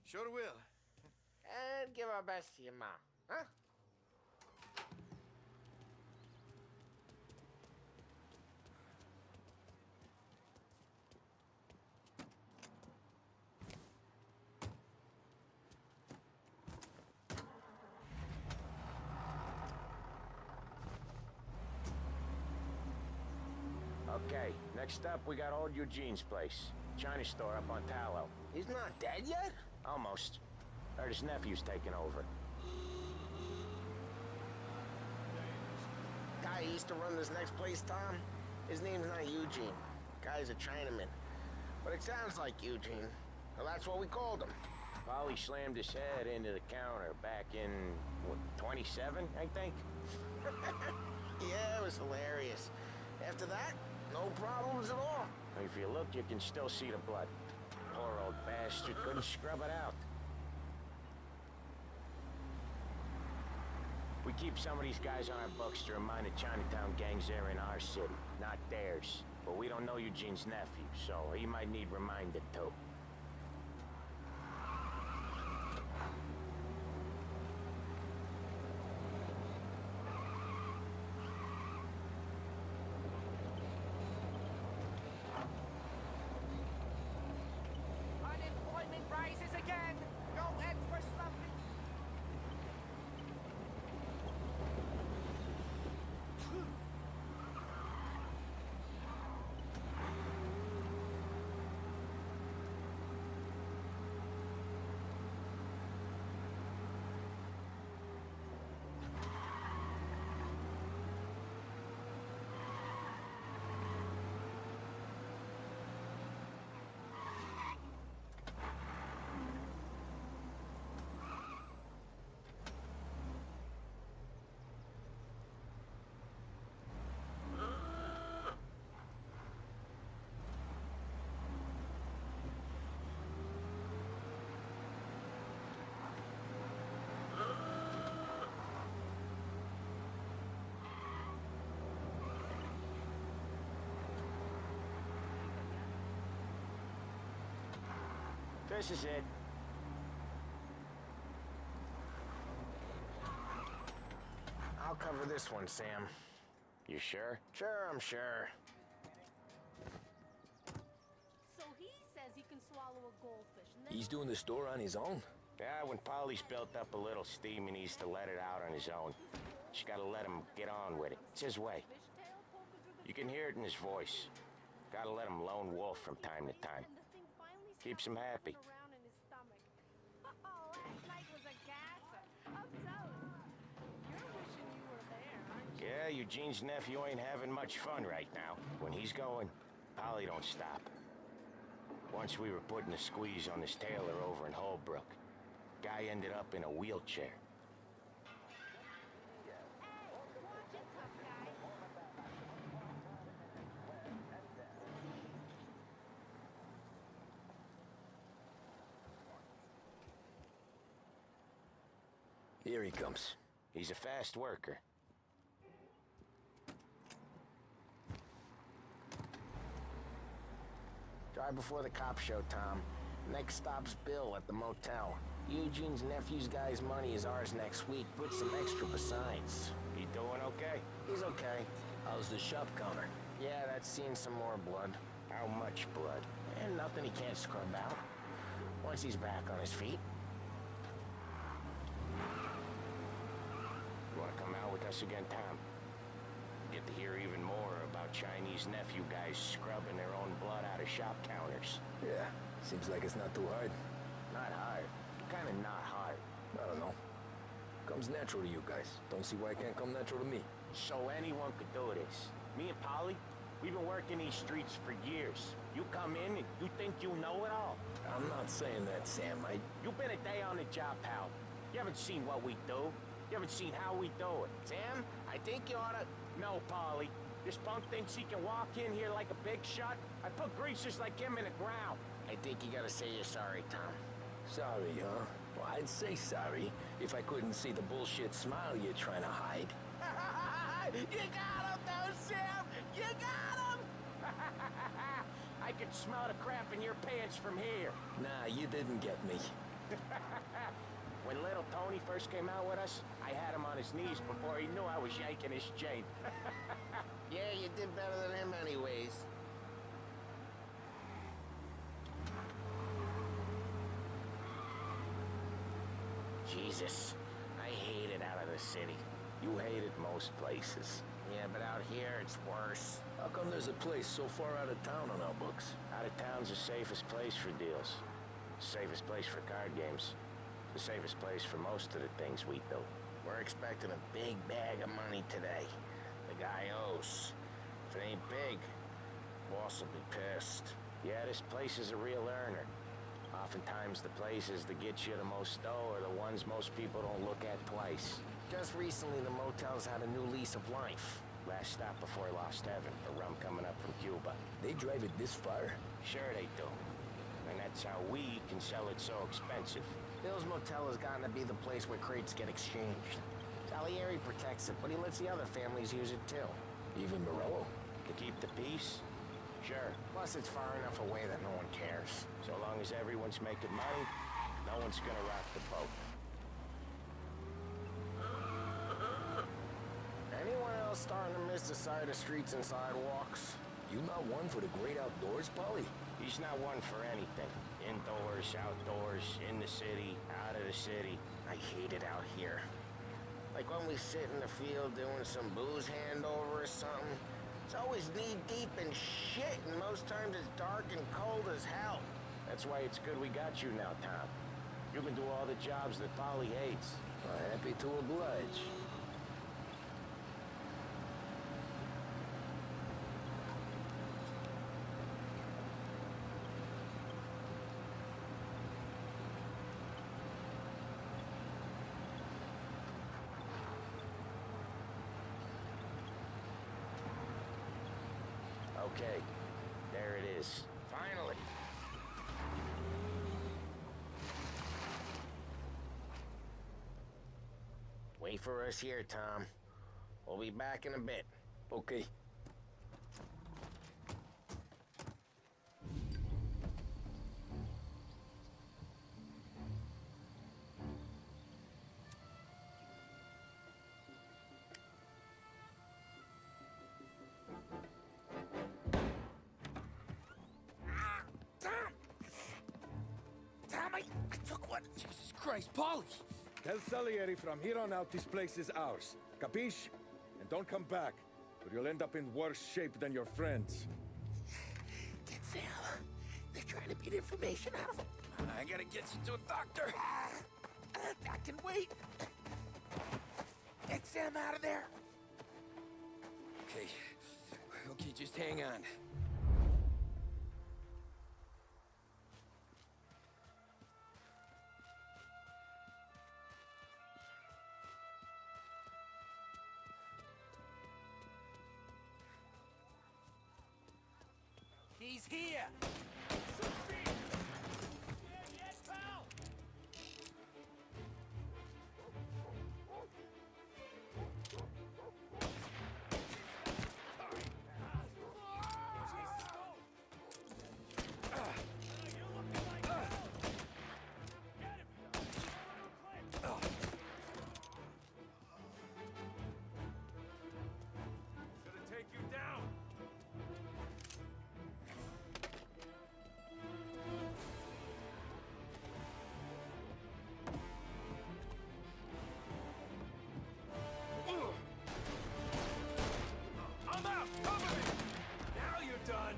Sure will. And give our best to your mom, huh? Okay, next up, we got old Eugene's place. China store up on Tallow. He's not dead yet? Almost. Heard his nephew's taking over. Guy who used to run this next place, Tom? His name's not Eugene. Guy's a Chinaman. But it sounds like Eugene. Well, that's what we called him. Polly slammed his head into the counter back in, what, 27, I think? Yeah, it was hilarious. After that, no problems at all. If you look, you can still see the blood. Poor old bastard couldn't scrub it out. We keep some of these guys on our books to remind the Chinatown gangs they're in our city, not theirs. But we don't know Eugene's nephew, so he might need reminded too. Unemployment rises again! Go head for something! This is it. I'll cover this one, Sam. You sure? Sure, I'm sure. So he says he can swallow a goldfish, and then He's doing the store on his own? Yeah, when Polly's built up a little steam, he needs to let it out on his own. She gotta let him get on with it. It's his way. You can hear it in his voice. Gotta let him lone wolf from time to time. Keeps him happy. around in his stomach. Oh, last night was a gasser. I'm telling you. You're wishing you were there, aren't you? Yeah, Eugene's nephew ain't having much fun right now. When he's going, Polly don't stop. Once we were putting a squeeze on this tailor over in Holbrook. Guy ended up in a wheelchair. Here he comes. He's a fast worker. Drive before the cops show, Tom. Next stop's Bill at the motel. Eugene's nephew's guy's money is ours next week, with some extra besides. He doing okay? He's okay. How's the shop counter? Yeah, that's seen some more blood. How much blood? And nothing he can't scrub out. Once he's back on his feet. You wanna come out with us again, Tom? Get to hear even more about Chinese nephew guys scrubbing their own blood out of shop counters. Yeah, seems like it's not too hard. Not hard. Kinda not hard. I don't know. Comes natural to you guys. Don't see why it can't come natural to me. So anyone could do this. Me and Polly, we've been working these streets for years. You come in and you think you know it all. I'm not saying that, Sam. You've been a day on the job, pal. You haven't seen what we do. You haven't seen how we do it. Sam, I think you oughta... No, Polly. This punk thinks he can walk in here like a big shot. I put greasers like him in the ground. I think you gotta say you're sorry, Tom. Sorry, huh? Well, I'd say sorry if I couldn't see the bullshit smile you're trying to hide. You got him, though, Sam! You got him! I can smell the crap in your pants from here. Nah, you didn't get me. When little Tony first came out with us, I had him on his knees before he knew I was yanking his chain. Yeah, you did better than him anyways. Jesus, I hate it out of the city. You hate it most places. Yeah, but out here, it's worse. How come there's a place so far out of town on our books? Out of town's the safest place for deals. Safest place for card games. The safest place for most of the things we do. We're expecting a big bag of money today. The guy owes. If it ain't big, boss will be pissed. Yeah, this place is a real earner. Oftentimes the places that get you the most dough are the ones most people don't look at twice. Just recently, the motel's had a new lease of life. Last stop before Lost Heaven for rum coming up from Cuba. They drive it this far? Sure they do. And that's how we can sell it so expensive. Bill's Motel has gotten to be the place where crates get exchanged. Salieri protects it, but he lets the other families use it too. Even Morello? To keep the peace? Sure. Plus, it's far enough away that no one cares. So long as everyone's making money, no one's gonna rock the boat. Anyone else starting to miss the side of streets and sidewalks? You not one for the great outdoors, Polly? He's not one for anything. Indoors, outdoors, in the city, out of the city. I hate it out here. Like when we sit in the field doing some booze handover or something. It's always knee-deep in shit, and most times it's dark and cold as hell. That's why it's good we got you now, Tom. You can do all the jobs that Polly hates. Well, happy to oblige. Okay, there it is. Finally. Wait for us here, Tom. We'll be back in a bit. Okay. Jesus Christ, Polly! Tell Salieri from here on out this place is ours. Capiche? And don't come back, or you'll end up in worse shape than your friends. Get Sam. They're trying to beat information out of him. I gotta get you to a doctor. I can wait. Get Sam out of there. Okay. Okay, just hang on. He's here! Yes, pal! Gonna take you down! I'm out! Cover me! Now you're done!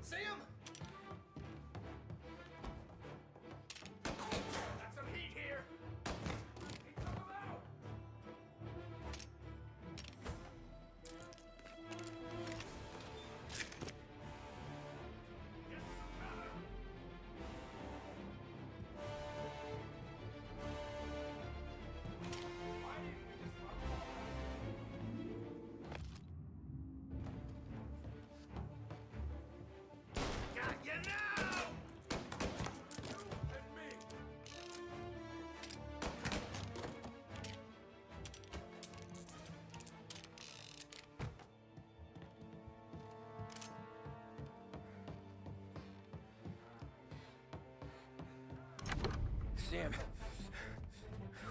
See him? Got some heat here. Need some of out. Get some cover. Why didn't you just got you now! You and me! Sam.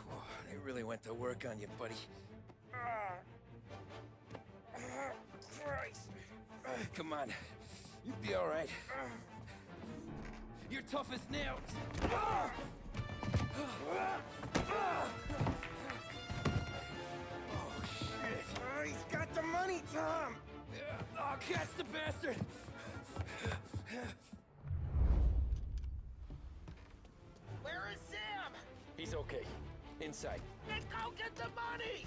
Whoa, they really went to work on you, buddy. Christ. Come on. You'll be all right. You're tough as nails. Oh, shit. Oh, he's got the money, Tom! Oh, catch the bastard! Where is Sam? He's okay. Inside. Then go get the money!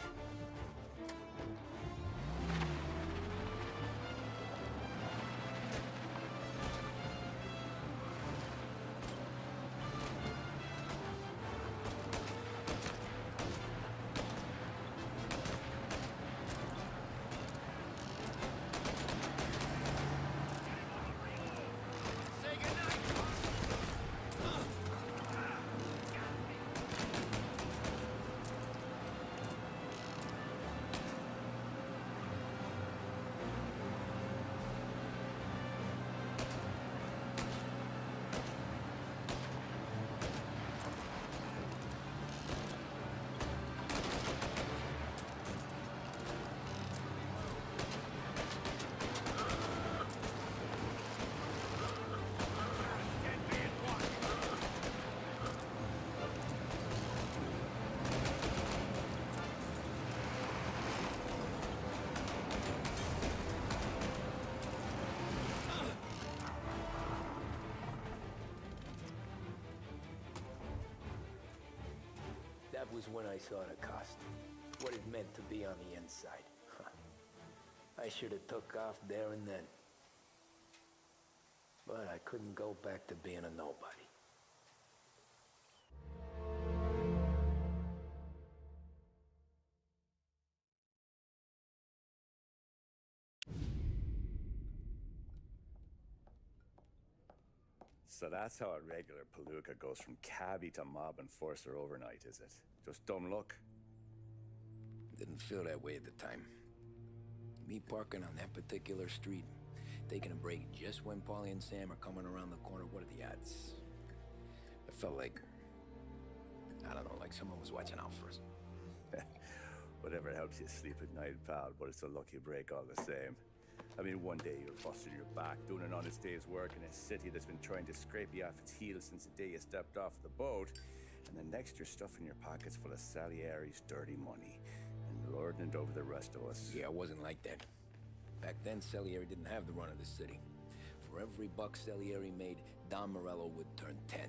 Say goodnight! That was when I saw the costume. What it meant to be on the inside. I should have took off there and then. But I couldn't go back to being a nobody. So that's how a regular palooka goes from cabbie to mob enforcer overnight, is it? Just dumb luck? Didn't feel that way at the time. Me parking on that particular street, taking a break just when Paulie and Sam are coming around the corner, what are the odds? It felt like, I don't know, like someone was watching out for us. Whatever helps you sleep at night, pal, but it's a lucky break all the same. I mean, one day you're busting your back, doing an honest day's work in a city that's been trying to scrape you off its heels since the day you stepped off the boat, and the next you're stuffing your pockets full of Salieri's dirty money and lording it over the rest of us. Yeah, it wasn't like that. Back then, Salieri didn't have the run of the city. For every buck Salieri made, Don Morello would turn 10.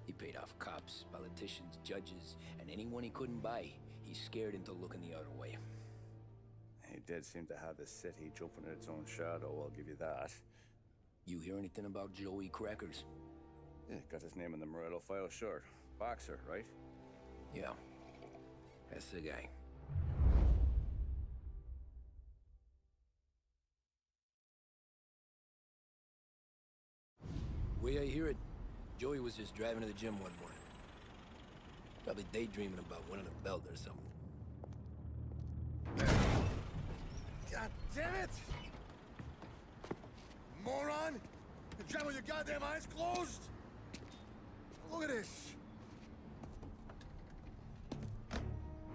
He paid off cops, politicians, judges, and anyone he couldn't buy, he scared into looking the other way. He did seem to have the city jumping in its own shadow, I'll give you that. You hear anything about Joey Crackers? Yeah, got his name in the Morello file, sure. Boxer, right? Yeah, that's the guy. Way I hear it, Joey was just driving to the gym one morning. Probably daydreaming about winning a belt or something. God damn it! Moron! You drive with your goddamn eyes closed? Look at this!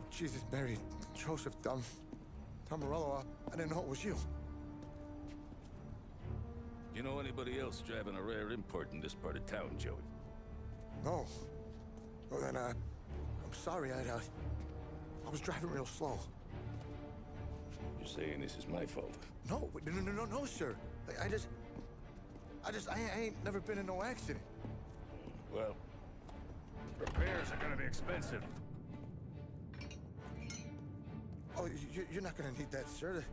Jesus, Mary, Joseph, Tom Morello, I didn't know it was you. You know anybody else driving a rare import in this part of town, Joey? No. Well, then, I'm sorry, I was driving real slow. You're saying this is my fault? No, no, sir. I ain't never been in no accident. Well, repairs are gonna be expensive. Oh, you're not gonna need that, sir.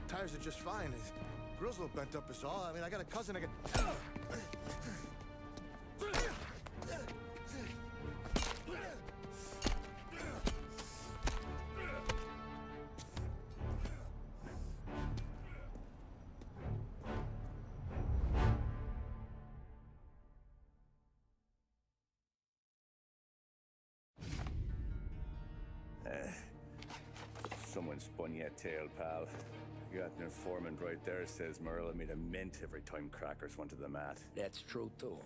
The tires are just fine. The grill's a little bent up is all. I mean, I got a cousin that can... Someone spun you a tale, pal. You got an informant right there says Morello made a mint every time Crackers went to the mat. That's true, too.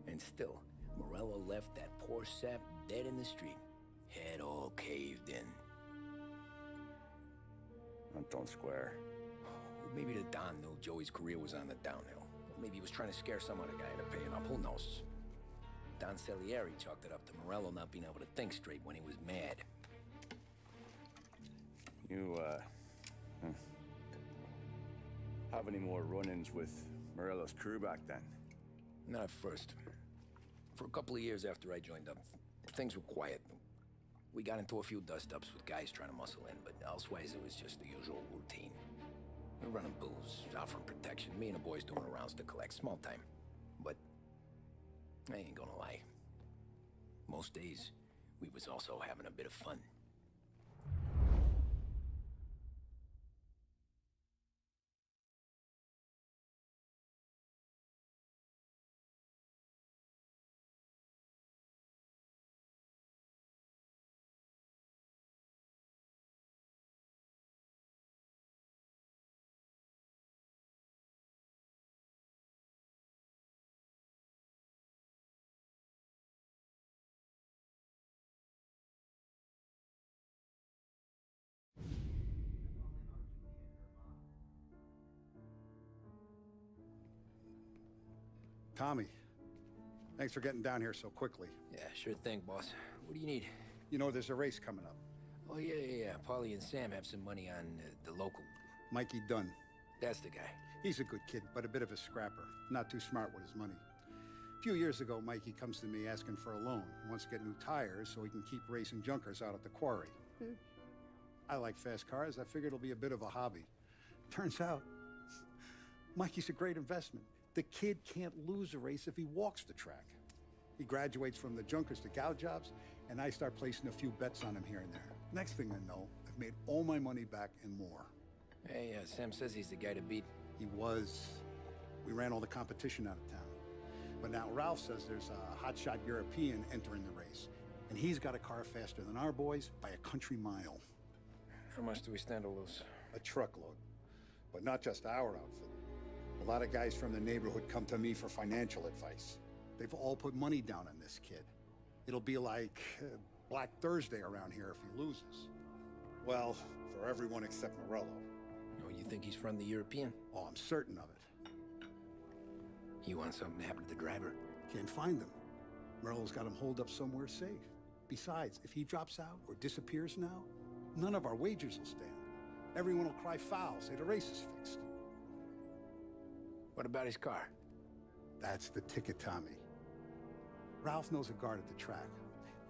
And still, Morello left that poor sap dead in the street. Head all caved in. Don't square. Maybe the Don knew Joey's career was on the downhill. Or maybe he was trying to scare some other guy into paying up. Who knows? Don Salieri chalked it up to Morello not being able to think straight when he was mad. You, have any more run-ins with Morello's crew back then? Not at first. For a couple of years after I joined up, things were quiet. We got into a few dust-ups with guys trying to muscle in, but elsewise it was just the usual routine. We're running booze, offering protection, me and the boys doing rounds to collect, small time. But I ain't gonna lie. Most days, we was also having a bit of fun. Tommy, thanks for getting down here so quickly. Yeah, sure thing, boss. What do you need? You know, there's a race coming up. Oh, yeah. Paulie and Sam have some money on the local... Mikey Dunn. That's the guy. He's a good kid, but a bit of a scrapper. Not too smart with his money. A few years ago, Mikey comes to me asking for a loan. He wants to get new tires so he can keep racing junkers out at the quarry. I like fast cars. I figured it'll be a bit of a hobby. Turns out, Mikey's a great investment. The kid can't lose a race if he walks the track. He graduates from the junkers to gal jobs, and I start placing a few bets on him here and there. Next thing I know, I've made all my money back and more. Hey, Sam says he's the guy to beat. He was. We ran all the competition out of town. But now Ralph says there's a hotshot European entering the race. And he's got a car faster than our boys by a country mile. How much do we stand to lose? A truckload. But not just our outfit. A lot of guys from the neighborhood come to me for financial advice. They've all put money down on this kid. It'll be like Black Thursday around here if he loses. Well, for everyone except Morello. Oh, you think he's from the European? Oh, I'm certain of it. You want something to happen to the driver? Can't find him. Morello's got him holed up somewhere safe. Besides, if he drops out or disappears now, none of our wagers will stand. Everyone will cry foul, say the race is fixed. What about his car? That's the ticket, Tommy. Ralph knows a guard at the track.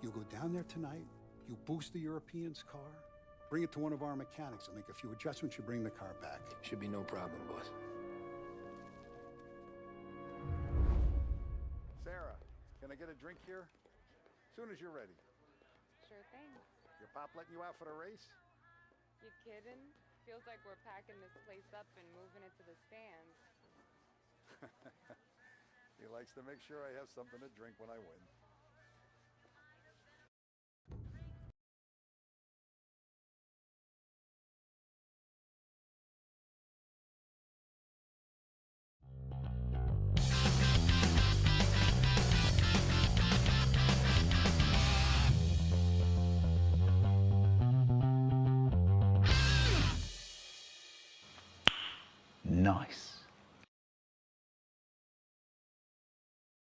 You go down there tonight, you boost the European's car, bring it to one of our mechanics, and make a few adjustments, you bring the car back. Should be no problem, boss. Sarah, can I get a drink here? Soon as you're ready. Sure thing. Your pop letting you out for the race? You kidding? Feels like we're packing this place up and moving it to the stands. He likes to make sure I have something to drink when I win. Nice.